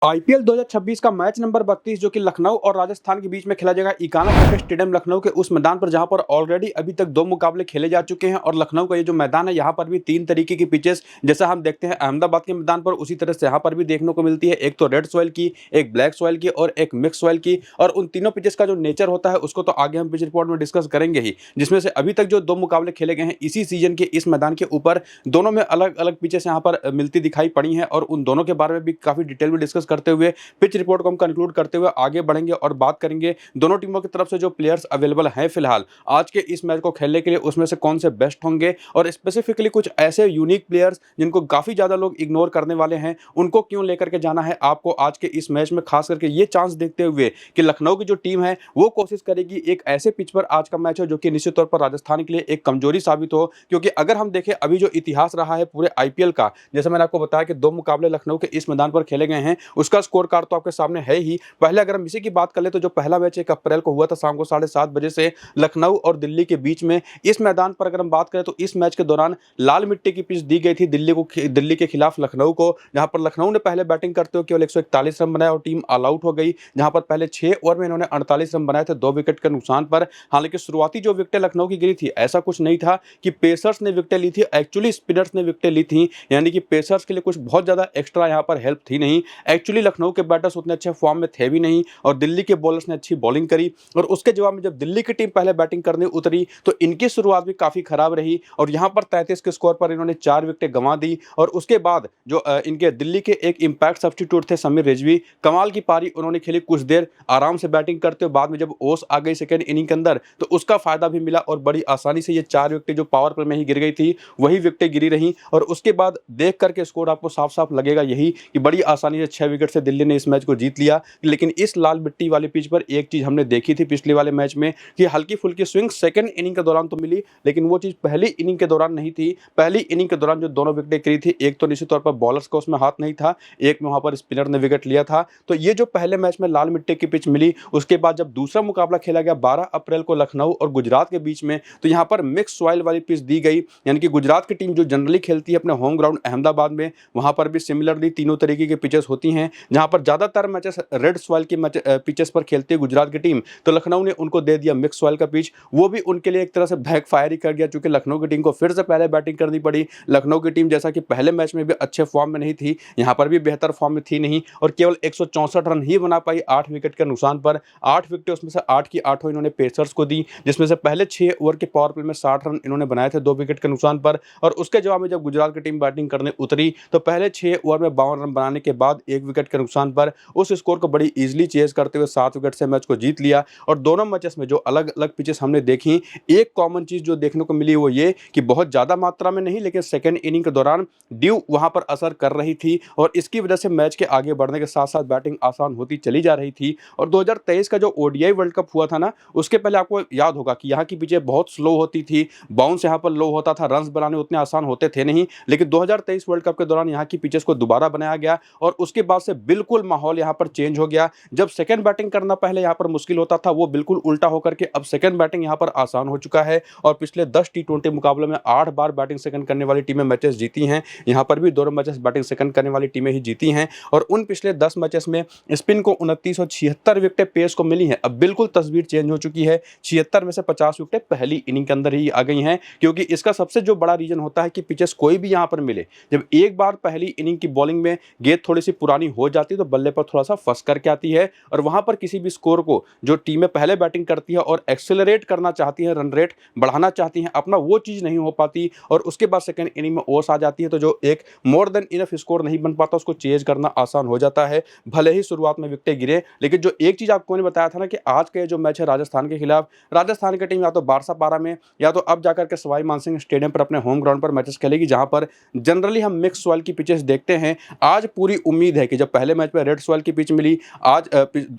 IPL 2026 का match number 32 जो कि लखनऊ और राजस्थान के बीच में खेला जाएगा इकाना क्रिकेट स्टेडियम लखनऊ के उस मैदान पर, जहां पर ऑलरेडी अभी तक 2 मुकाबले खेले जा चुके हैं। और लखनऊ का ये जो मैदान है, यहां पर भी 3 तरीके की पिचेस जैसा हम देखते हैं अहमदाबाद के मैदान पर, उसी तरह से यहां पर भी देखने को मिलती है। एक तो रेड सॉइल की, एक ब्लैक सॉइल की और एक मिक्स सॉइल की। और उन तीनों पिचेस का जो नेचर होता है उसको तो आगे हम पिच रिपोर्ट में डिस्कस करेंगे ही, जिसमें से अभी तक जो 2 मुकाबले खेले गए हैं इसी सीजन के इस मैदान के ऊपर, दोनों में अलग अलग पिचेस यहां पर मिलती दिखाई पड़ी हैं। और उन दोनों के बारे में भी काफी डिटेल में डिस्कस करते हुए पिच रिपोर्ट को हम कंक्लूड करते हुए आगे बढ़ेंगे और बात करेंगे दोनों टीमों की तरफ से जो प्लेयर्स अवेलेबल हैं फिलहाल आज के इस मैच को खेलने के लिए, उसमें से कौन से बेस्ट होंगे। और स्पेसिफिकली कुछ ऐसे यूनिक प्लेयर्स जिनको काफी ज्यादा लोग इग्नोर करने वाले हैं, उनको क्यों लेकर के जाना है आपको आज के इस मैच में, खास करके ये चांस देखते हुए कि लखनऊ की जो टीम है वो कोशिश करेगी एक ऐसे पिच पर आज का मैच हो जो कि निश्चित तौर पर राजस्थान के लिए एक कमजोरी साबित हो। क्योंकि अगर हम देखें अभी जो इतिहास रहा है पूरे आईपीएल का, जैसे मैंने आपको बताया कि 2 मुकाबले लखनऊ के इस मैदान पर खेले गए हैं, उसका स्कोर कार्ड तो आपके सामने है ही। पहले अगर हम इसी की बात कर ले तो जो पहला मैच 1 अप्रैल को हुआ था शाम को 7:30 बजे से लखनऊ और दिल्ली के बीच में, इस मैदान पर अगर हम बात करें तो इस मैच के दौरान लाल मिट्टी की पिच दी गई थी दिल्ली के खिलाफ लखनऊ को, जहां पर लखनऊ ने पहले बैटिंग करते हुए केवल 141 रन बनाए और टीम ऑल आउट हो गई। जहां पर पहले 6 ओवर में इन्होंने 48 रन बनाए थे 2 विकेट के नुकसान पर। हालांकि शुरुआती जो विकेटें लखनऊ की गिरी थी, ऐसा कुछ नहीं था कि पेसर्स ने विकेटें ली थी, एक्चुअली स्पिनर्स ने विकेटें ली थी। यानी कि पेसर्स के लिए कुछ बहुत ज्यादा एक्स्ट्रा यहां पर हेल्प थी नहीं। एक्चुअली लखनऊ के बैटर्स उतने अच्छे फॉर्म में थे भी नहीं और दिल्ली के बॉलर्स ने अच्छी बॉलिंग करी। और उसके जवाब में जब दिल्ली की टीम पहले बैटिंग करने उतरी तो इनकी शुरुआत भी काफी खराब रही और यहां पर 33 के स्कोर पर इन्होंने 4 विकेटें गंवा दी। और उसके बाद जो इनके दिल्ली के एक इंपैक्ट सब्स्टिट्यूट थे समीर रिजवी, कमाल की पारी उन्होंने खेली, कुछ देर आराम से बैटिंग करते हुए बाद में जब ओस आ गई सेकंड इनिंग के अंदर तो उसका फायदा भी मिला और बड़ी आसानी से ये 4 विकेटें जो पावर प्ले में ही गिर गई थी वही विकेटें गिरी रही। और उसके बाद देख करके स्कोर आपको साफ साफ लगेगा यही कि बड़ी आसानी से 6 विकेट से दिल्ली ने इस मैच को जीत लिया। लेकिन इस लाल मिट्टी वाली पिच पर एक चीज हमने देखी थी पिछले वाले मैच में कि हल्की फुल्की स्विंग सेकंड इनिंग के दौरान तो मिली, लेकिन वो चीज पहली इनिंग के दौरान नहीं थी। पहली इनिंग के दौरान जो दोनों विकेटें गिरी थी, एक तो निश्चित तौर पर बॉलर्स का उसमें हाथ नहीं था, एक में वहां पर स्पिनर ने विकेट लिया था। तो ये जो पहले मैच में लाल मिट्टी की पिच मिली, उसके बाद जब दूसरा मुकाबला खेला गया 12 अप्रैल को लखनऊ और गुजरात के बीच में, तो यहां पर मिक्स सॉइल वाली पिच दी गई। यानी कि गुजरात की टीम जो जनरली खेलती है अपने होम ग्राउंड अहमदाबाद में, वहां पर भी सिमिलरली तीनों तरीके के पिचेस होती हैं। जहां पर ज्यादातर मैचेस रेड सॉइल की पिचेस पर खेलती है गुजरात की टीम, तो लखनऊ ने उनको दे दिया मिक्स सॉइल का पिच। वो भी उनके लिए एक तरह से बैकफायर ही कर गया, क्योंकि लखनऊ की टीम को फिर से पहले बैटिंग करनी पड़ी। लखनऊ की टीम जैसा कि पहले मैच में भी अच्छे फॉर्म में नहीं थी, यहां पर भी बेहतर फॉर्म में थी नहीं और केवल 164 रन ही बना पाई 8 विकेट के नुकसान पर। 8 विकेटें उसमें से 8 की 8 इन्होंने पेसर्स को दी, जिसमें से पहले 6 ओवर के पावर प्ले में 60 रन इन्होंने बनाए थे 2 विकेट के नुकसान पर। और उसके जवाब में जब गुजरात की टीम बैटिंग करने उतरी तो पहले 6 ओवर में 52 रन बनाने के बाद 1 विकेट के नुकसान पर उस स्कोर को बड़ी इजीली चेज करते हुए 7 विकेट से मैच को जीत लिया। और दोनों मैचेस में जो अलग अलग पिचेस हमने देखी, एक कॉमन चीज जो देखने को मिली वो ये कि बहुत ज्यादा मात्रा में नहीं, लेकिन सेकंड इनिंग के दौरान ड्यू वहां पर असर कर रही थी और इसकी वजह से मैच के आगे बढ़ने के साथ साथ बैटिंग आसान होती चली जा रही थी। और 2023 का जो ओडीआई वर्ल्ड कप हुआ था ना, उसके पहले आपको याद होगा कि यहाँ की पिचें बहुत स्लो होती थी, बाउंस यहाँ पर लो होता था, रन्स बनाने उतने आसान होते थे नहीं। लेकिन 2023 वर्ल्ड कप के दौरान यहाँ की पिचेस को दोबारा बनाया गया और उसके बाद से बिल्कुल माहौल यहाँ पर चेंज हो गया। जब सेकंड बैटिंग करना पहले यहाँ पर मुश्किल होता था, वो बिल्कुल उल्टा होकर के अब सेकंड बैटिंग यहाँ पर आसान हो चुका है। और पिछले 10 टी20 मुकाबलों में 8 बार बैटिंग सेकंड करने वाली टीमें मैचेस जीती हैं। यहाँ पर भी दोनों मैचेस बैटिंग सेकंड करने वाली टीमें ही जीती हैं। और उन पिछले 10 मैचेस में स्पिन को 2976 विकेटें पेस को मिली हैं। अब बिल्कुल तस्वीर चेंज हो चुकी है, 76 में से 50 विकेटें पहली इनिंग के अंदर ही आ गई हैं। क्योंकि इसका सबसे जो बड़ा रीजन होता है कि पिचेस कोई भी यहाँ पर मिले, जब एक बार पहली इनिंग की बॉलिंग में गेंद थोड़ी सी पुरानी हो जाती है तो बल्ले पर थोड़ा सा फंस करके आती है और वहां पर किसी भी स्कोर को जो टीमें पहले बैटिंग करती है और एक्सेलरेट करना चाहती है, रन रेट बढ़ाना चाहती हैं अपना, वो चीज नहीं हो पाती। और उसके बाद सेकंड इनिंग में ओस आ जाती है तो जो एक मोर देन इनफ स्कोर नहीं बन पाता, उसको चेज करना आसान हो जाता है। भले ही शुरुआत में विकेटें गिरे, लेकिन जो एक चीज आपको मैंने बताया था ना कि आज का जो मैच है राजस्थान के खिलाफ, राजस्थान की टीम या तो बारसापारा में या तो अब जाकर के सवाई मानसिंह स्टेडियम पर अपने होम ग्राउंड पर मैचेस खेलेगी, जहां पर जनरली हम मिक्स सॉइल की पिचेस देखते हैं। आज पूरी उम्मीद है कि जब पहले मैच में रेड सॉइल की पिच मिली, आज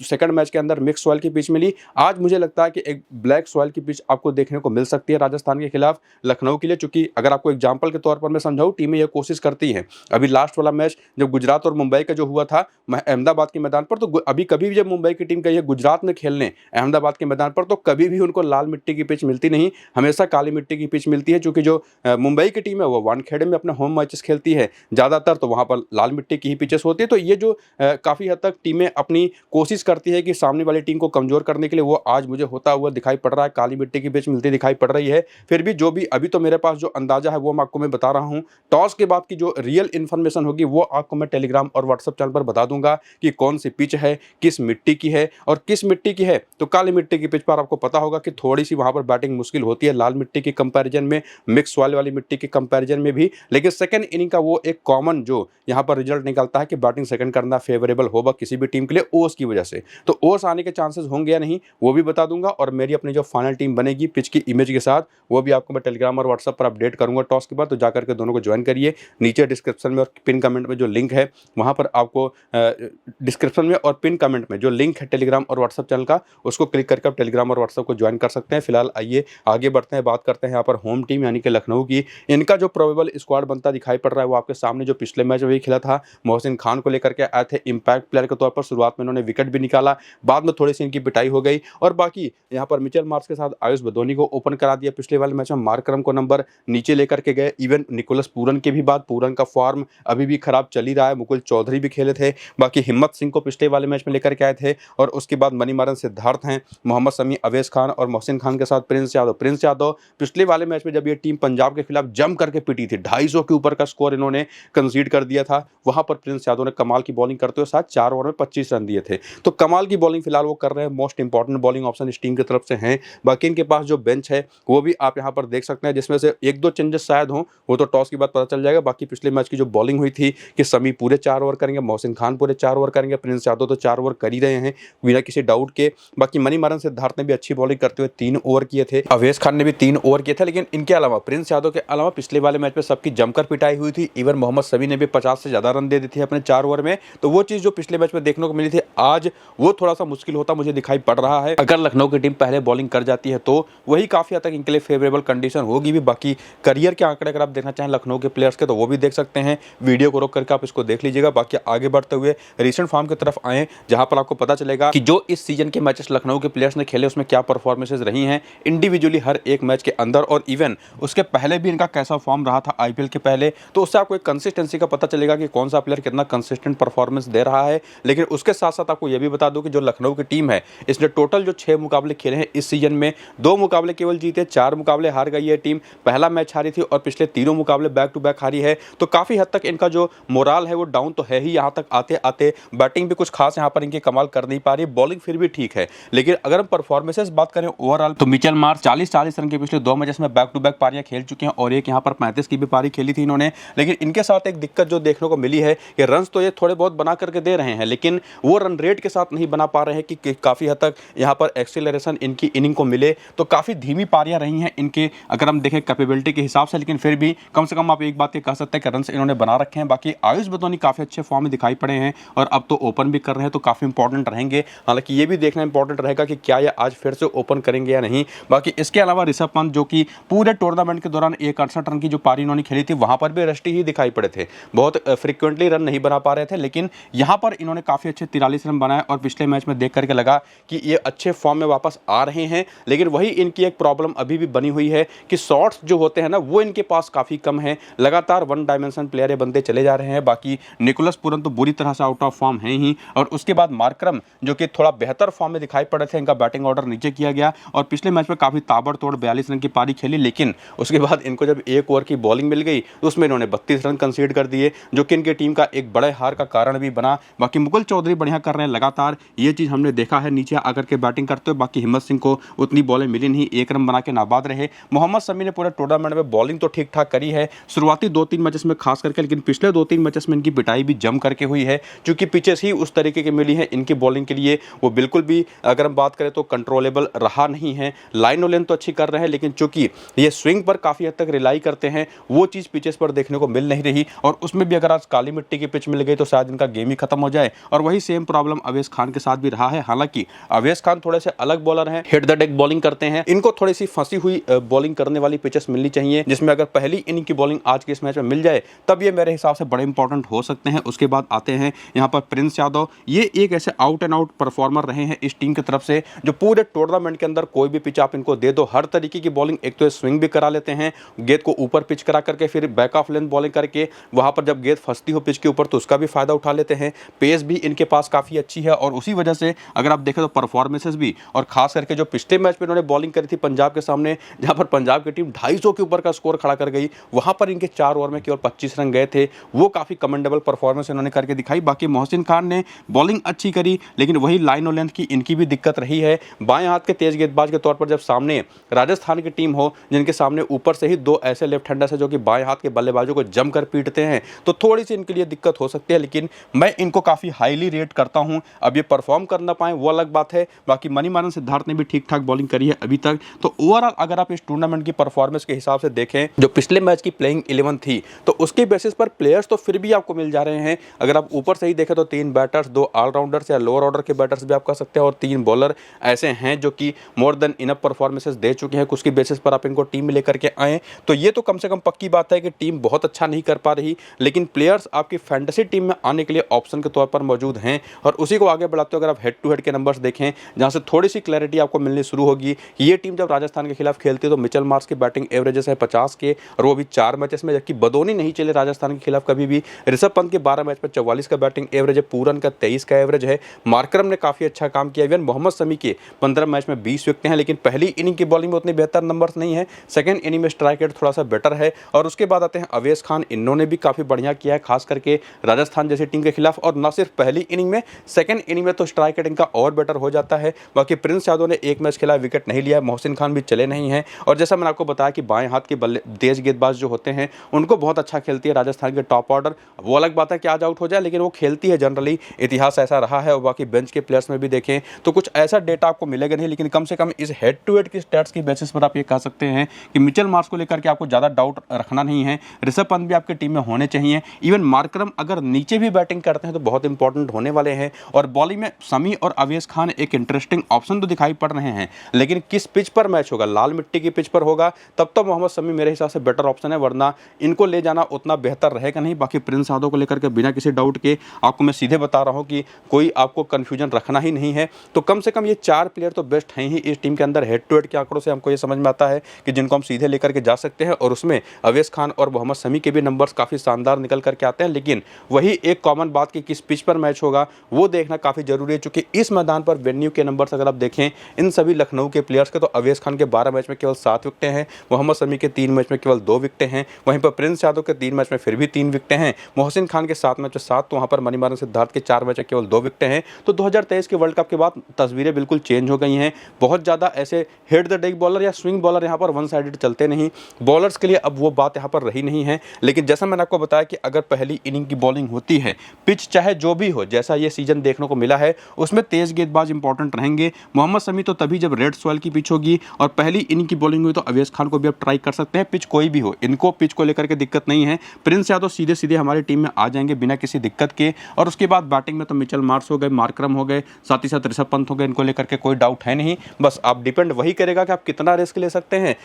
सेकंड मैच के अंदर मिक्स सॉइल की पिच मिली, आज मुझे लगता है कि एक ब्लैक सॉइल की पिच आपको देखने को मिल सकती है राजस्थान के खिलाफ लखनऊ के लिए। चूंकि अगर आपको एग्जांपल के तौर पर मैं समझाऊं, टीमें ये कोशिश करती हैं। अभी लास्ट वाला मैच जब गुजरात और मुंबई का जो हुआ था अहमदाबाद के मैदान पर, तो अभी कभी भी जब मुंबई की टीम गई है गुजरात में खेलने अहमदाबाद के मैदान पर, तो कभी भी उनको लाल मिट्टी की पिच मिलती नहीं, हमेशा काली मिट्टी की पिच मिलती है। चूंकि जो मुंबई की टीम है वो वानखेड़े में अपने होम मैचेस खेलती है ज्यादातर, तो वहां पर लाल मिट्टी की ही पिचेस होती है। तो ये जो काफ़ी हद तक टीमें अपनी कोशिश करती है कि सामने वाली टीम को कमज़ोर करने के लिए, वो आज मुझे होता हुआ दिखाई पड़ रहा है। काली मिट्टी की पिच मिलती दिखाई पड़ रही है। फिर भी जो भी अभी तो मेरे पास जो अंदाज़ा है वो मैं आपको बता रहा हूँ। टॉस के बाद की जो रियल इन्फॉर्मेशन होगी वो आपको मैं टेलीग्राम और व्हाट्सएप चैनल पर बता दूंगा कि कौन सी पिच है, किस मिट्टी की है और किस मिट्टी की है। तो काली मिट्टी की पिच पर आपको पता होगा कि थोड़ी सी वहाँ पर बैटिंग मुश्किल होती है लाल मिट्टी की कंपैरिजन में, मिक्स सॉइल वाली मिट्टी के कंपैरिजन में भी। लेकिन सेकंड इनिंग का वो एक कॉमन जो यहाँ पर रिजल्ट निकलता है कि बैटिंग सेकंड करना फेवरेबल होगा किसी भी टीम के लिए ओस की वजह से। तो ओस आने के चांसेस होंगे या नहीं वो भी बता दूंगा, और मेरी अपनी जो फाइनल टीम बनेगी पिच की इमेज के साथ वो भी आपको मैं टेलीग्राम और व्हाट्सएप पर अपडेट करूंगा टॉस के बाद। तो जाकर के दोनों को ज्वाइन करिए। नीचे डिस्क्रिप्शन में और पिन कमेंट में जो लिंक है वहां पर आपको डिस्क्रिप्शन में और पिन कमेंट में जो लिंक है टेलीग्राम और व्हाट्सएप चैनल का, उसको क्लिक करके आप टेलीग्राम और व्हाट्सएप को ज्वाइन कर सकते हैं। फिलहाल आइए आगे बढ़ते हैं, बात करते हैं यहाँ पर होम टीम यानी कि लखनऊ की। इनका जो प्रोबेबल स्क्वाड बनता दिखाई पड़ रहा है वो आपके सामने जो पिछले मैच में भी खेला था, मोहसिन खान को लेकर के आए थे इंपैक्ट प्लेयर के तौर पर। शुरुआत में इन्होंने विकेट भी निकाला, बाद में थोड़ी सी इनकी पिटाई हो गई, और बाकी यहाँ पर मिचेल मार्श के साथ आयुष बदोनी को ओपन करा दिया। पिछले वाले मैच में मार्करम को नंबर नीचे लेकर के गए। इवन निकोलस पूरन के भी बाद, पूरन का फॉर्म अभी भी खराब चल ही रहा है। मुकुल चौधरी भी खेले थे। बाकी हिम्मत सिंह को पिछले वाले मैच में लेकर के आए थे, और उसके बाद मणिमारन सिद्धार्थ हैं, मोहम्मद शमी, अवेश खान और मोहसिन खान के साथ प्रिंस यादव। पिछले वाले मैच में जब ये टीम पंजाब के खिलाफ जम करके पिटी थी, 250 के ऊपर का स्कोर इन्होंने कंसीड कर दिया था, वहां पर प्रिंस यादव ने कमाल की बॉलिंग करते हुए साथ 4 ओवर में 25 रन दिए थे। तो कमाल की बॉलिंग फिलहाल वो कर रहे हैं। मोस्ट इंपॉर्टेंट बॉलिंग ऑप्शन इस टीम की तरफ से हैं। बाकी इनके पास जो बेंच है वो भी आप यहाँ पर देख सकते हैं, जिसमें से 1-2 चेंजेस शायद हों, वो तो टॉस के बाद पता चल जाएगा। बाकी पिछले मैच की जो बॉलिंग हुई थी कि शमी पूरे 4 ओवर करेंगे, मोहसिन खान पूरे 4 ओवर करेंगे, प्रिंस यादव तो 4 ओवर कर ही रहे हैं बिना किसी डाउट के। बाकी मणिमारन सिद्धार्थ ने भी अच्छी बॉलिंग करते हुए 3 ओवर किए थे, अवेश खान ने भी 3 ओवर किए थे। लेकिन इनके अलावा प्रिंस यादव के अलावा पिछले वाले मैच में सबकी जमकर पिटाई हुई थी। इवन मोहम्मद शमी ने भी 50 से ज्यादा रन दे दी थी अपने 4 ओवर में। तो वो चीज जो पिछले मैच में देखने को मिली थी, आज वो थोड़ा सा मुश्किल होता मुझे दिखाई पड़ रहा है। अगर लखनऊ की टीम पहले बॉलिंग कर जाती है तो वही काफी हद तक इनके लिए फेवरेबल कंडीशन होगी भी। बाकी करियर के आंकड़े अगर आप देखना चाहें लखनऊ के प्लेयर्स के तो वो भी देख सकते हैं, वीडियो को रोक करके आप इसको देख लीजिएगा। बाकी आगे बढ़ते हुए रीसेंट फॉर्म की तरफ आए, जहां पर आपको पता चलेगा कि जो इस सीजन के मैचेस लखनऊ के प्लेयर्स ने खेले उसमें क्या परफॉर्मेंसेज रही हैं इंडिविजुअली हर एक मैच के अंदर, और इवन उसके पहले भी इनका कैसा फॉर्म रहा था आईपीएल के पहले। तो उससे आपको एक कंसिस्टेंसी का पता चलेगा कि कौन सा प्लेयर कितना कंसिस्टेंट परफॉर्मेंस दे रहा है। लेकिन उसके साथ साथ आपको यह भी बता दूं कि जो लखनऊ की टीम है इसने टोटल जो 6 मुकाबले खेले हैं इस सीजन में, 2 मुकाबले केवल जीते, 4 मुकाबले हार गई है टीम। पहला मैच हारी थी और पिछले 3 मुकाबले बैक टू बैक हारी है। तो काफी हद तक इनका जो मोराल है वो डाउन तो है ही। यहाँ तक आते आते बैटिंग भी कुछ खास यहाँ पर इनकी कमाल कर नहीं पा रही, बॉलिंग फिर भी ठीक है। लेकिन अगर हम परफॉर्मेंसेस बात करें ओवरऑल तो मिचेल मार्श 40 रन के पिछले 2 मैचेस में बैक टू बैक पारियां खेल चुके हैं, और एक यहाँ पर 35 की भी पारी खेली थी इन्होंने। लेकिन इनके साथ एक दिक्कत जो देखने को मिली है कि रन्स तो ये थोड़े बहुत बना करके दे रहे हैं, लेकिन वो रन रेट के साथ नहीं बना पा रहे हैं कि काफी हद तक यहाँ पर एक्सीलरेशन इनकी इनिंग को मिले। तो काफी धीमी पारियां रही हैं इनके, अगर हम देखें कैपेबिलिटी के हिसाब से। लेकिन फिर भी कम से कम आप एक बात ये कह सकते हैं कि रन्स इन्होंने बना रखे हैं। बाकी आयुष बदौनी काफी अच्छे फॉर्म में दिखाई पड़े हैं और अब तो ओपन भी कर रहे हैं, तो काफी इंपॉर्टेंट रहेंगे। हालांकि ये भी देखना इंपॉर्टेंट रहेगा कि क्या ये आज फिर से ओपन करेंगे या नहीं। बाकी इसके अलावा ऋषभ पंत जो कि पूरे टूर्नामेंट के दौरान 68 रन की जो पारी इन्होंने खेली थी वहां पर भी रस्टी ही दिखाई पड़े थे, बहुत फ्रीक्वेंटली रन नहीं बना पा रहे थे। लेकिन यहां पर इन्होंने काफी अच्छे 43 रन बनाए, और पिछले मैच में देख करके लगा कि ये अच्छे फॉर्म में वापस आ रहे हैं। लेकिन वही इनकी एक प्रॉब्लम अभी भी बनी हुई है कि शॉट्स जो होते हैं ना वो इनके पास काफी कम है। लगातार 1 डायमेंशन प्लेयर बनते चले जा रहे हैं। बाकी निकोलस पूरन तो बुरी तरह से आउट ऑफ फॉर्म है ही, और उसके बाद मार्करम जो कि थोड़ा बेहतर फॉर्म में दिखाई पड़े थे, इनका बैटिंग ऑर्डर नीचे किया गया और पिछले मैच में काफी ताबड़तोड़ 42 रन की पारी खेली। लेकिन उसके बाद इनको जब 1 ओवर की बॉलिंग मिल गई तो उसमें इन्होंने 32 रन कंसीड कर दिए, जो कि इनकी टीम का एक बड़े हार का कारण भी बना। बाकी मुकुल चौधरी बढ़िया कर रहे हैं लगातार, ये चीज हमने देखा है नीचे आकर के बैटिंग करते हुए। बाकी हिम्मत सिंह को उतनी बॉलें मिली नहीं, 1 रन बना के नाबाद रहे। मोहम्मद शमी ने पूरे टूर्नामेंट में बॉलिंग तो ठीक ठाक करी है शुरुआती 2-3 मैचेस में खास करके, लेकिन पिछले 2-3 मैचेस में इनकी पिटाई भी जम करके हुई है, क्योंकि पिचेस ही उस तरीके की मिली है इनकी बॉलिंग के लिए। वो बिल्कुल भी अगर हम बात करें तो कंट्रोलेबल रहा नहीं है। लाइन और लेंथ तो अच्छी कर रहे हैं, लेकिन चूंकि ये स्विंग पर काफी हद तक रिलाई करते हैं, वो चीज पिचेस पर देखने को मिल नहीं रही। और उसमें भी अगर आज काली मिट्टी की पिच मिल गई तो शायद इनका गेम ही खत्म हो जाए। और वही सेम प्रॉब्लम अवेश खान के साथ भी रहा है। हालांकि अवेश खान थोड़े से अलग बॉलर हैं, हिट द डेक बॉलिंग करते हैं, इनको थोड़ी सी फंसी हुई बॉलिंग करने वाली पिचेस मिलनी चाहिए, जिसमें अगर पहली इनिंग की बॉलिंग आज के इस मैच में मिल जाए तब ये मेरे हिसाब से बड़े इंपॉर्टेंट हो सकते हैं। उसके बाद आते हैं यहाँ पर प्रिंस यादव, ये एक ऐसे आउट एंड आउट परफॉर्मर रहे हैं इस टीम की तरफ से, जो पूरे टूर्नामेंट के अंदर कोई भी पिच आप इनको दे दो हर तरीके की बॉलिंग, एक तो स्विंग भी करा लेते हैं, गेंद को ऊपर पिच करा करके फिर बैक ऑफ लेंथ बॉलिंग करके वहां पर जब गेंद फंसती हो पिच के ऊपर तो उसका भी फ़ायदा उठा लेते हैं। पेस भी इनके पास काफ़ी अच्छी है और उसी वजह से अगर आप देखें तो परफॉर्मेंसेस भी, और खास करके जो पिछले मैच में इन्होंने बॉलिंग करी थी पंजाब के सामने, जहां पर पंजाब की टीम 250 के ऊपर का स्कोर खड़ा कर गई, वहां पर इनके 4 ओवर में केवल 25 रन गए थे। वो काफ़ी कमेंडेबल परफॉर्मेंस इन्होंने करके दिखाई। बाकी मोहसिन खान ने बॉलिंग अच्छी करी, लेकिन वही लाइन और लेंथ की इनकी भी दिक्कत रही है। बाएं हाथ के तेज गेंदबाज के तौर पर जब सामने राजस्थान की टीम हो, जिनके सामने ऊपर से ही 2 ऐसे लेफ्ट हैंडर्स हैं जो कि बाएं हाथ के बल्लेबाजों को जमकर पीटते हैं, तो थोड़ी सी इनके लिए दिक्कत हो सकती है। लेकिन मैं इनको काफ़ी हाईली रेट करता हूं। अब ये परफॉर्म कर ना पाए वो अलग बात है। बाकी मणिमारन सिद्धार्थ ने भी ठीक ठाक बॉलिंग करी है अभी तक। तो ओवरऑल अगर आप इस टूर्नामेंट की परफॉर्मेंस के हिसाब से देखें, जो पिछले मैच की प्लेइंग 11 थी, तो उसके बेसिस पर प्लेयर्स तो फिर भी आपको मिल जा रहे हैं। अगर आप ऊपर से ही देखें तो 3 बैटर्स, 2 ऑलराउंडर्स या लोअर ऑर्डर के बैटर्स भी आप कह सकते हैं, और 3 बॉलर ऐसे हैं जो कि मोर देन इनफ परफॉर्मेंसेस दे चुके हैं। उसकी बेसिस पर आप इनको टीम में लेकर के आए, तो ये तो कम से कम पक्की बात है कि टीम बहुत अच्छा नहीं कर पा रही, लेकिन प्लेयर्स आपकी फैंटेसी टीम में आने के लिए ऑप्शन के तौर पर मौजूद हैं। और उसी को आगे बढ़ाते हुए अगर आप हेड टू हेड के नंबर्स देखें, जहां से थोड़ी सी क्लैरिटी आपको मिलनी शुरू होगी। ये टीम जब राजस्थान के खिलाफ खेलती है तो मिचेल मार्श की बैटिंग एवरेजेस है 50 के, और वो भी 4 मैचेस में, जबकि बदोनी नहीं चले राजस्थान के खिलाफ कभी भी। ऋषभ पंत के 12 मैच पर 44 का बैटिंग एवरेज है, पूरन का 23 का एवरेज है। मार्करम ने काफी अच्छा काम किया। इवन मोहम्मद शमी के 15 मैच में 20 विकेट हैं, लेकिन पहली इनिंग की बॉलिंग में उतने बेहतर नंबर्स नहीं है। सेकंड इनिंग में स्ट्राइक रेट थोड़ा सा बेटर है। और उसके बाद आते हैं अवेश खान, इन्होंने भी काफी बढ़िया किया है, खास करके राजस्थान जैसी टीम के खिलाफ। और न सिर्फ पहली इनिंग में, सेकंड इनिंग में तो स्ट्राइक रेट इनका और बेटर हो जाता है। बाकी प्रिंस यादव ने 1 मैच खेला, विकेट नहीं लिया। मोहसिन खान भी चले नहीं हैं। और जैसा मैंने आपको बताया कि बाएं हाथ के तेज गेंदबाज जो होते हैं, उनको बहुत अच्छा खेलती है राजस्थान के टॉप ऑर्डर। वो अलग बात है कि आज आउट हो जाए, लेकिन वो खेलती है जनरली, इतिहास ऐसा रहा है। और बाकी बेंच के प्लेयर्स में भी देखें तो कुछ ऐसा डेटा आपको मिलेगा नहीं, लेकिन कम से कम इस हेड टू हेड की स्टैट्स की बेसिस पर आप ये कह सकते हैं कि मिचेल मार्श को लेकर के आपको ज़्यादा डाउट रखना नहीं है। ऋषभ पंत भी आपकी टीम में होने चाहिए। इवन मार्करम अगर नीचे भी बैटिंग करते हैं तो बहुत इंपॉर्टेंट होने वाले हैं। और बॉलिंग में शमी और अवेश खान एक इंटरेस्टिंग ऑप्शन तो दिखाई पड़ रहे हैं, लेकिन किस पिच पर मैच होगा, लाल मिट्टी की पिच पर होगा तब तो मोहम्मद शमी मेरे हिसाब से बेटर ऑप्शन है, वरना इनको ले जाना उतना बेहतर रहेगा नहीं। बाकी प्रिंस यादव को लेकर के बिना किसी डाउट के आपको मैं सीधे बता रहा हूं कि कोई आपको कंफ्यूजन रखना ही नहीं है। तो कम से कम ये 4 प्लेयर तो बेस्ट हैं ही इस टीम के अंदर। हेड टू हेड के आंकड़ों से हमको ये समझ में आता है कि जिनको हम सीधे लेकर के जा सकते हैं, और उसमें अवेश खान और मोहम्मद शमी के भी नंबर्स काफ़ी शानदार निकल करके आते हैं। लेकिन वही एक कॉमन बात कि किस पिच पर मैच होगा वो देखना काफ़ी जरूरी है, क्योंकि इस मैदान पर वेन्यू के नंबर्स अगर आप देखें इन सभी लखनऊ के प्लेयर्स के, तो अवेश खान के 12 मैच में केवल 7 विकेटें हैं, मोहम्मद शमी के 3 मैच में केवल 2 विकेटें हैं, वहीं पर प्रिंस यादव के 3 मैच में फिर भी 3 विकेटें हैं, मोहसिन खान के 7 मैच में 7, तो वहाँ पर मणिमारन सिद्धार्थ के 4 मैच में केवल 2 विकेटें हैं। तो 2023 के वर्ल्ड कप के बाद तस्वीरें बिल्कुल चेंज हो गई हैं। बहुत ज़्यादा ऐसे हेड द डेक बॉलर या स्विंग बॉलर यहाँ पर वन साइडेड चलते नहीं, बॉलर्स के लिए अब वो बात यहाँ पर रही नहीं है। लेकिन जैसा मैंने आपको बताया कि अगर पहली इनिंग की बॉलिंग होती है, पिच चाहे जो भी हो, जैसा ये सीजन देखने को मिला है, उसमें तेज गेंदबाज इंपॉर्टेंट रहेंगे। मोहम्मद शमी तो तभी जब रेड सॉइल की पिच होगी और पहली इनिंग की बॉलिंग हुई, तो अवेश खान को भी आप ट्राई कर सकते हैं। पिच कोई भी हो, इनको पिच को लेकर के दिक्कत नहीं है। प्रिंस यादव सीधे सीधे हमारी टीम में आ जाएंगे बिना किसी दिक्कत के। और उसके बाद बैटिंग में तो मिचेल मार्श हो गए, मार्करम हो गए, साथ ही साथ ऋषभ पंत हो गए, इनको लेकर के कोई डाउट है नहीं। बस आप डिपेंड वही करेगा कि आप कितना रिस्क ले सकते हैं।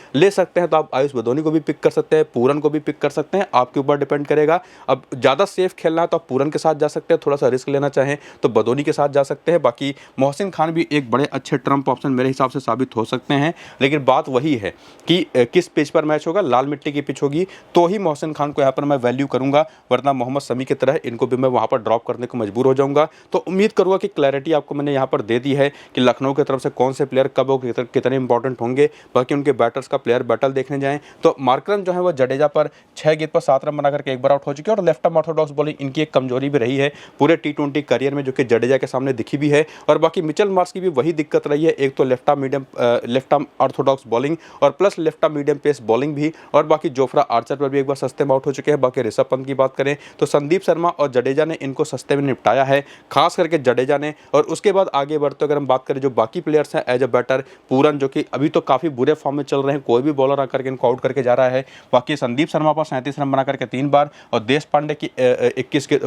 तो आप आयुष बदोनी को भी पिक कर सकते हैं, पूरन को भी पिक कर सकते हैं, आपके ऊपर डिपेंड करेगा। अब ज़्यादा सेफ खेलना है तो आप पूरन के साथ जा सकते हैं, थोड़ा सा रिस्क लेना चाहें तो बदोनी के साथ जा सकते हैं। बाकी मोहसिन खान भी एक बड़े अच्छे ट्रम्प ऑप्शन मेरे हिसाब से साबित हो सकते हैं। लेकिन बात वही है कि किस पिच पर मैच होगा, लाल मिट्टी की पिच होगी तो ही मोहसिन खान को यहाँ पर मैं वैल्यू करूंगा, वरना मोहम्मद शमी की तरह इनको भी मैं वहाँ पर ड्रॉप करने को मजबूर हो जाऊंगा। तो उम्मीद करूंगा कि क्लैरिटी आपको मैंने यहाँ पर दे दी है कि लखनऊ की तरफ से कौन से प्लेयर कब और कितने इंपॉर्टेंट होंगे। बाकी उनके बैटर्स का प्लेयर बैटल देखने जाएं तो मार्करम जो है वो जडेजा पर 6 गेंद पर 7 रन बना करके एक बार आउट हो चुके हैं। और लेफ्ट आर्म ऑर्थोडॉक्स बॉलिंग इनकी एक कमजोरी भी रही है पूरे T20 करियर में, जो कि जडेजा के सामने दिखी भी है। और बाकी मिचेल मार्श की भी वही दिक्कत रही है, एक तो लेफ्ट आर्म ऑर्थोडॉक्स बॉलिंग और plus left arm medium pace bowling भी। और बाकी जोफ्रा आर्चर पर भी एक बार सस्ते में आउट हो चुके हैं। बाकी ऋषभ पंत की बात करें तो संदीप शर्मा और जडेजा ने इनको सस्ते में निपटाया है, खास करके जडेजा ने। और उसके बाद आगे बढ़ते अगर हम बात करें जो बाकी प्लेयर्स हैं एज अ बैटर, पूरन जो कि अभी तो काफी बुरे फॉर्म में चल रहे हैं, कोई भी बॉलर आकर के इनको आउट करके जा रहा है। बाकी संदीप शर्मा पर 37 रन बना करके 3 बार, और देश पांडे की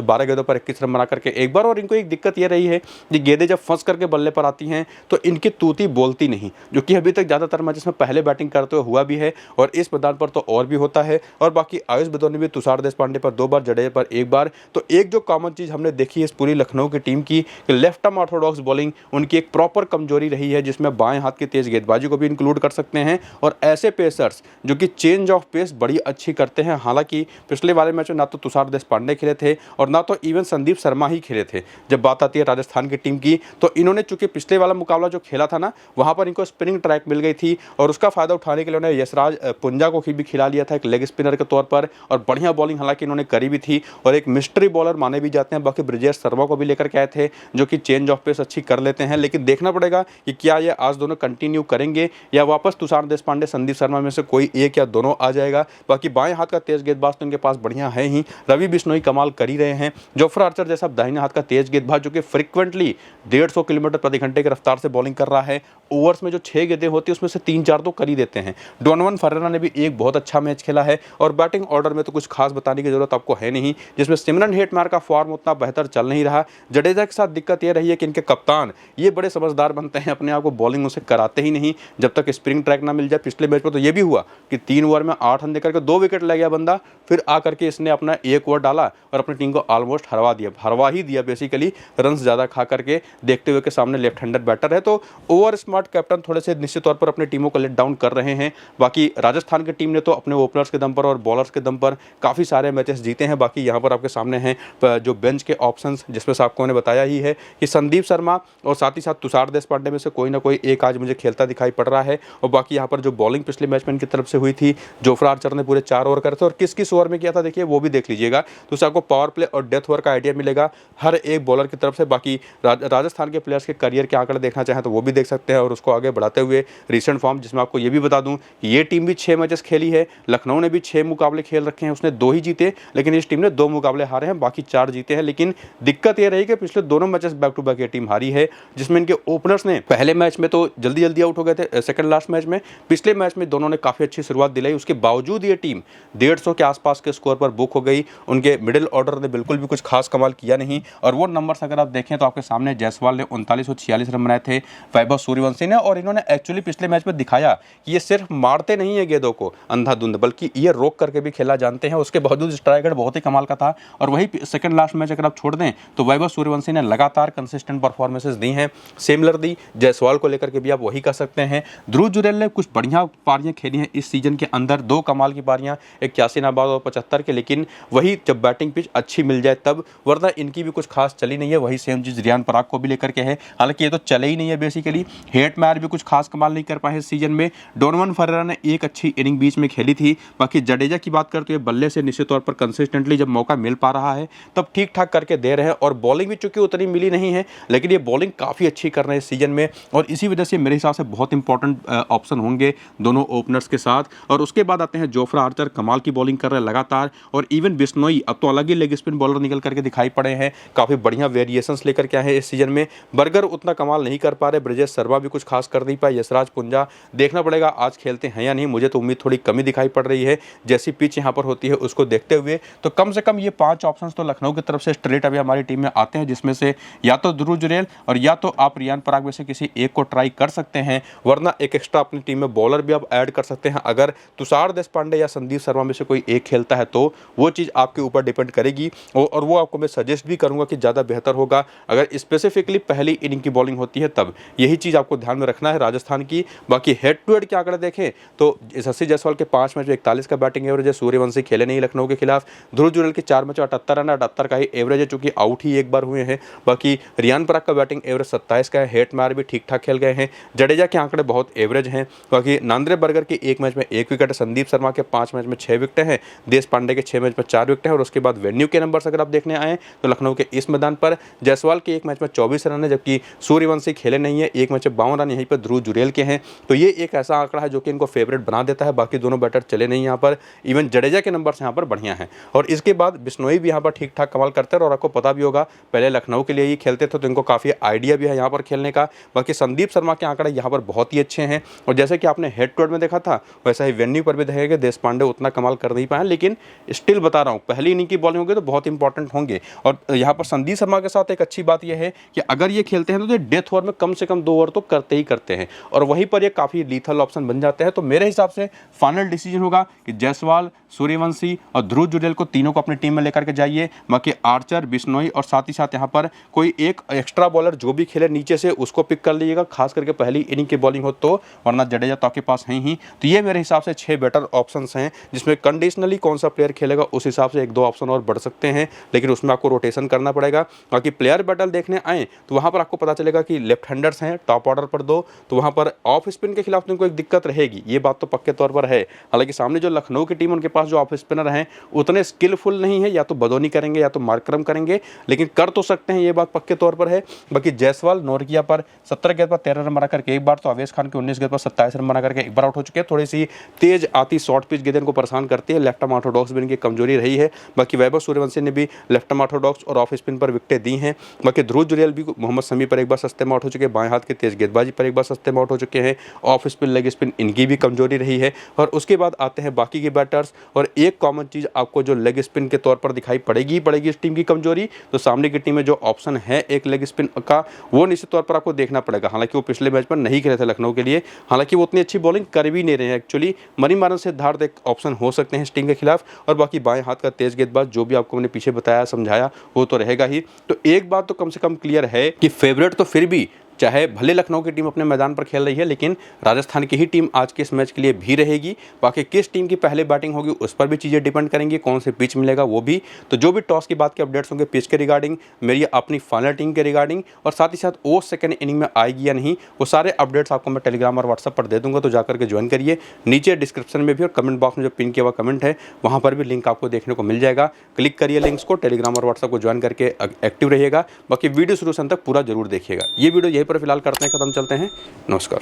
12 गेंदों पर 21 रन बना करके 1 बार। और इनको एक दिक्कत ये रही है कि गेंदें जब फंस करके बल्ले पर आती हैं तो इनकी तूती बोलती नहीं, जो कि अभी तक ज्यादातर मैचेस में पहले बैटिंग करते हुए हुआ भी है और इस मैदान पर तो और भी होता है। और बाकी आयुष बदौनी भी तुषार देशपांडे पर 2 बार, जडेजा पर 1 बार। तो एक जो कॉमन चीज हमने देखी है इस पूरी लखनऊ की टीम की, लेफ्ट आर्म ऑर्थोडॉक्स बॉलिंग उनकी एक प्रॉपर कमजोरी रही है, जिसमें बाएं हाथ की तेज गेंदबाजी को भी इंक्लूड कर सकते हैं। और ऐसे पेसर्स जो कि चेंज ऑफ पेस बड़ी अच्छी करते हैं, हालांकि पिछले वाले मैच में ना तो तुषार देशपांडे खेले थे और ना तो इवन संदीप शर्मा ही खेले थे। जब बात आती है राजस्थान की टीम की, तो इन्होंने चूंकि पिछले वाला मुकाबला जो खेला था ना, वहां पर इनको स्पिनिंग ट्रैक मिल गई थी और उसका फायदा उठाने के लिए उन्होंने यशराज पुंजा को भी खिला लिया था एक लेग स्पिनर के तौर पर, और बढ़िया बॉलिंग हालांकि इन्होंने करी भी थी और एक मिस्ट्री बॉलर माने भी जाते हैं। बाकी ब्रिजेश शर्मा को भी लेकर के आए थे जो कि चेंज ऑफ पेस अच्छी कर लेते हैं, लेकिन देखना पड़ेगा कि क्या ये आज दोनों कंटिन्यू करेंगे या वापस तुषार देशपांडे संदीप शर्मा में से कोई एक या दोनों आ जाएगा। बाकी बाएं हाथ का तेज गेंदबाज तो इनके पास बढ़िया है ही, रवि बिश्नोई कमाल कर ही रहे हैं। जोफ्रा आर्चर जैसा दाहिने हाथ का तेज गेंदबाज जो कि फ्रिक्वेंटली 150 किलोमीटर प्रति घंटे की रफ्तार से बॉलिंग कर रहा है। ओवर्स में जो 6 गेंदें होती है उसमें से 3-4 तो कर ही देते हैं। डोनोवन फरेरा ने भी एक बहुत अच्छा मैच खेला है और बैटिंग ऑर्डर में तो कुछ खास बताने की जरूरत आपको है नहीं, जिसमें सिमरन हेटमायर का फॉर्म उतना बेहतर चल नहीं रहा। जडेजा के साथ दिक्कत यह रही है कि इनके कप्तान ये बड़े समझदार बनते हैं, अपने आप को बॉलिंग उसे कराते ही नहीं जब तक स्प्रिंग ट्रैक ना मिल जाए। पिछले मैच में तो ये भी हुआ कि 3 ओवर में 8 रन देकर के 2 विकेट ले गया बंदा, फिर आकर के इसने अपना 1 ओवर डाला और अपनी टीम को ऑलमोस्ट हरवा ही दिया बेसिकली, रन ज्यादा खा करके, देखते हुए कि सामने लेफ्ट हैंडर बैटर है। तो ओवर स्मार्ट कैप्टन थोड़े से निश्चित तौर पर अपनी टीमों को लेट डाउन कर रहे हैं। बाकी राजस्थान की टीम ने तो अपने ओपनर्स के दम पर और बॉलर्स के दम पर काफी सारे मैचेस जीते हैं। बाकी यहाँ पर आपके सामने हैं जो बेंच के ऑप्शंस, जिसमें से आपको मैंने बताया ही है कि संदीप शर्मा और साथ ही साथ तुषार देशपांडे में से कोई ना कोई एक आज मुझे खेलता दिखाई पड़ रहा है। और बाकी यहाँ पर जो बॉलिंग पिछले मैच में इनकी तरफ से हुई थी, जोफ्रा आर्चर ने पूरे 4 ओवर करे थे और किस किस ओवर में किया था देखिए वो भी देख लीजिएगा, तो उससे आपको पावर प्ले और डेथ ओवर का आइडिया मिलेगा हर एक बॉलर की तरफ से। बाकी राजस्थान के प्लेयर्स के करियर के आंकड़े देखना चाहें तो वो भी देख सकते हैं और उसको आगे बढ़ाते हुए रिसेंट फॉर्म, जिसमें आपको ये भी बता दूं कि ये टीम भी 6 मैचेस खेली है। लखनऊ ने भी 6 मुकाबले खेल रखे हैं, उसने 2 ही जीते, लेकिन इस टीम ने 2 मुकाबले हारे हैं, बाकी 4 जीते हैं। लेकिन दिक्कत ये रही कि पिछले दोनों मैचेस बैक टू बैक ये टीम हारी है, जिसमें इनके ओपनर्स ने पहले मैच में तो जल्दी आउट हो गए थे, सेकंड लास्ट मैच में, पिछले मैच में दोनों ने काफी अच्छी शुरुआत दिलाई, उसके बावजूद ये टीम 150 के आसपास के स्कोर पर बुक हो गई। उनके मिडिल ऑर्डर ने बिल्कुल भी कुछ खास कमाल किया नहीं और वो नंबर्स अगर आप देखें तो आपके सामने जायसवाल ने 3946 रन बनाए थे, वैभव सूर्यवंशी ने, और इन्होंने एक्चुअली पिछले मैच में दिखाया कि ये सिर्फ मारते नहीं है गेंदों को अंधाधुंध, बल्कि ये रोक करके भी खेला जानते हैं। उसके बावजूद स्ट्राइक रेट बहुत ही कमाल का था। और वही सेकंड लास्ट मैच अगर आप छोड़ दें तो वैभव सूर्यवंशी ने लगातार कंसिस्टेंट परफॉर्मेंसेस दी हैं, सिमिलरली जायसवाल को लेकर के भी आप वही कर सकते हैं। ध्रुव जुरेल ने कुछ बढ़िया पारियां खेली हैं इस सीजन के अंदर, 2 कमाल की पारियां, 81 नाबाद और 75 के, लेकिन वही जब बैटिंग पिच अच्छी मिल जाए तब, वरना इनकी भी कुछ खास चली नहीं है। वही सेम चीज रियान पराग को भी लेकर के है, हालांकि ये तो चले ही नहीं है बेसिकली। हेटमायर भी कुछ खास कमाल नहीं कर पाए इस सीजन में। डोनोवन फरेरा ने एक अच्छी इनिंग बीच में खेली थी। बाकी जडेजा की बात करते हुए बल्ले से निश्चित तौर पर कंसिस्टेंटली जब मौका मिल पा रहा है तब ठीक ठाक करके दे रहे हैं, और बॉलिंग भी चूंकि उतनी मिली नहीं है, लेकिन ये बॉलिंग काफी अच्छी कर रहे हैं इस सीजन में, और इसी वजह से मेरे हिसाब से बहुत इंपॉर्टेंट ऑप्शन होंगे दोनों ओपनर्स के साथ। और उसके बाद आते हैं जोफ्रा आर्चर, कमाल की बॉलिंग कर रहे हैं लगातार, और इवन बिश्नोई अब तो अलग ही लेग स्पिन बॉलर निकल करके दिखाई पड़े हैं, काफी बढ़िया वेरिएशंस लेकर के आए हैं इस सीजन में। बर्गर उतना कमाल नहीं कर पा रहे, ब्रिजेश शर्मा भी कुछ खास कर नहीं पाए, यशराज पुंजा देखना पड़ेगा आज खेलते हैं या नहीं, मुझे तो उम्मीद थोड़ी कमी दिखाई पड़ रही है जैसी पिच यहाँ पर होती है उसको देखते हुए। तो कम से कम ये 5 ऑप्शंस तो लखनऊ की तरफ से स्ट्रेट अभी हमारी टीम में आते हैं, जिसमें से या तो ध्रुव जुरेल और या तो आप रियान पराग में से किसी एक को ट्राई कर सकते हैं, वरना एक एक्स्ट्रा अपनी टीम में बॉलर भी आप ऐड कर सकते हैं। अगर तुषार देशपांडे या संदीप शर्मा में से कोई एक खेलता है तो वो चीज़ आपके ऊपर डिपेंड करेगी, और वो आपको मैं सजेस्ट भी करूंगा कि ज़्यादा बेहतर होगा अगर स्पेसिफिकली पहली इनिंग की बॉलिंग होती है तब, यही चीज़ आपको ध्यान में रखना है राजस्थान की। बाकी हेड टू हेड के आंकड़े देखें तो यशस्वी जायसवाल के 5 मैच में 41 का बैटिंग एवरेज है, सूर्यवंशी खेले नहीं लखनऊ के खिलाफ, ध्रुव जुरेल के 4 मैच 78 रन 78 का ही एवरेज है, चूंकि आउट ही एक बार हुए हैं। बाकी रियान पराग का बैटिंग एवरेज 27 का है, हेटमायर भी ठीक ठाक खेल गए हैं, जडेजा के आंकड़े बहुत एवरेज हैं। बाकी नांद्रे बर्गर के 1 मैच में 1 विकेट है, संदीप शर्मा के 5 मैच में 6 विकेट हैं, देश पांडे के 6 मैच में 4 विकेट है। और उसके बाद वेन्यू के नंबर्स अगर आप देखने आए तो लखनऊ के इस मैदान पर जायसवाल के 1 मैच में 24 रन है, जबकि सूर्यवंशी खेले नहीं है, 1 मैच में 52 रन यहीं पर ध्रुव जुरेल के हैं। तो ये एक ऐसा आंकड़ा है जो कि इनको फेवरेट बना देता है। बाकी दोनों बैटर चले नहीं यहाँ पर, इवन जडेजा के नंबर्स यहाँ पर बढ़िया हैं। और इसके बाद बिश्नोई भी यहाँ पर ठीक ठाक कमाल करते हैं, और आपको पता भी होगा पहले लखनऊ के लिए ही खेलते थे तो इनको काफ़ी आइडिया भी है यहाँ पर खेलने का। बाकी संदीप शर्मा के आंकड़े यहाँ पर बहुत ही अच्छे हैं, और जैसे कि आपने हेड टू हेड में देखा था वैसा ही वेन्यू पर भी देखेंगे, देश पांडे उतना कमाल कर नहीं पाए, लेकिन स्टिल बता रहा हूँ पहली इनिंग की बॉलिंग होगी तो बहुत इंपॉर्टेंट होंगे। और यहाँ पर संदीप शर्मा के साथ एक अच्छी बात यह है कि अगर ये खेलते हैं तो ये डेथ ओवर में कम से कम 2 ओवर तो करते ही करते हैं, और वहीं पर ये काफ़ी लीथल ऑप्शन बन जाते हैं। तो मेरे हिसाब से फाइनल डिसीजन होगा कि जायसवाल, सूर्यवंशी और ध्रुव जुरेल को तीनों को अपनी टीम में लेकर के जाइए। बाकी आर्चर, बिश्नोई और साथ ही साथ यहाँ पर कोई एक एक्स्ट्रा बॉलर जो भी खेले नीचे से उसको पिक कर लीजिएगा, खास करके पहली इनिंग की बॉलिंग हो तो, वरना जडेजा तो आपके पास है ही। तो ये मेरे हिसाब से 6 बेटर ऑप्शंस हैं, जिसमें कंडीशनली कौन सा प्लेयर खेलेगा उस हिसाब से 1-2 ऑप्शन और बढ़ सकते हैं। सकते हैं, लेकिन उसमें आपको रोटेशन करना पड़ेगा। बाकी प्लेयर बैटल देखने आए तो वहाँ पर आपको पता चलेगा कि लेफ्ट हैंडर्स हैं टॉप ऑर्डर पर 2, तो वहाँ पर ऑफ स्पिन के खिलाफ उनको एक दिक्कत रहेगी, ये बात तो पक्के तौर पर है। हालांकि सामने जो लखनऊ की टीम, उनके पास जो ऑफ स्पिनर हैं उतने स्किलफुल नहीं है, या तो बदोनी करेंगे या तो मार्करम करेंगे, लेकिन कर तो सकते हैं, ये बात पक्के तौर पर है। बाकी जायसवाल नोरकिया पर 17 गेंद पर 13 रन बना करके एक बार, तो अवेश खान के 19 गेंद पर 27 रन बना करके एक बार आउट हो चुके हैं। थोड़ी सी तेज आती शॉर्ट पिच गेंदें को परेशान करती है, लेफ्ट आर्म ऑर्थोडॉक्स भी इनकी कमजोरी रही है। बाकी वैभव सूर्यवंशी ने भी लेफ्ट आर्म ऑर्थोडॉक्स और ऑफ स्पिन पर विकेटें दी हैं। बाकी ध्रुव जुरेल भी मोहम्मद शमी पर एक बार सस्ते में आउट हो चुके हैं, बाएं हाथ के तेज गेंदबाजी पर एक बार सस्ते में आउट हो चुके हैं। ऑफ स्पिन लेग स्पिन इनकी भी कमजोरी रही है। और उसके बाद आते हैं बाकी के बैटर्स, और एक कॉमन चीज आपको जो लेग स्पिन के तौर पर दिखाई पड़ेगी इस टीम की कमजोरी, तो सामने की टीम में जो ऑप्शन है एक लेग स्पिन का, वो निश्चित तौर पर आपको देखना पड़ेगा। हालांकि वो पिछले मैच पर नहीं खेले थे लखनऊ के लिए, हालांकि वो उतनी अच्छी बॉलिंग कर भी नहीं रहे हैं। एक्चुअली मणिमारन सिद्धार्थ एक ऑप्शन हो सकते हैं इस टीम के खिलाफ, और बाकी बाएं हाथ का तेज गेंदबाज जो भी आपको मैंने पीछे बताया समझाया वो तो रहेगा ही। तो एक बात तो कम से कम क्लियर है कि फेवरेट तो फिर भी, चाहे भले लखनऊ की टीम अपने मैदान पर खेल रही है, लेकिन राजस्थान की ही टीम आज के इस मैच के लिए भी रहेगी। बाकी किस टीम की पहले बैटिंग होगी उस पर भी चीज़ें डिपेंड करेंगी, कौन से पिच मिलेगा वो भी। तो जो भी टॉस की बात के अपडेट्स होंगे पिच के रिगार्डिंग, मेरी अपनी फाइनल टीम के रिगार्डिंग, और साथ ही साथ वो सेकंड इनिंग में आएगी या नहीं, वो सारे अपडेट्स आपको मैं टेलीग्राम और व्हाट्सअप पर दे दूंगा, तो जाकर के ज्वाइन करिए। नीचे डिस्क्रिप्शन में भी और कमेंट बॉक्स में जो पिन किया हुआ कमेंट है वहाँ पर भी लिंक आपको देखने को मिल जाएगा। क्लिक करिए लिंक्स को, टेलीग्राम और व्हाट्सअप को ज्वाइन करके एक्टिव रहिएगा। बाकी वीडियो शुरू से अंत तक पूरा जरूर देखिएगा। ये वीडियो यहीं पर फिलहाल करते हैं खत्म, चलते हैं, नमस्कार।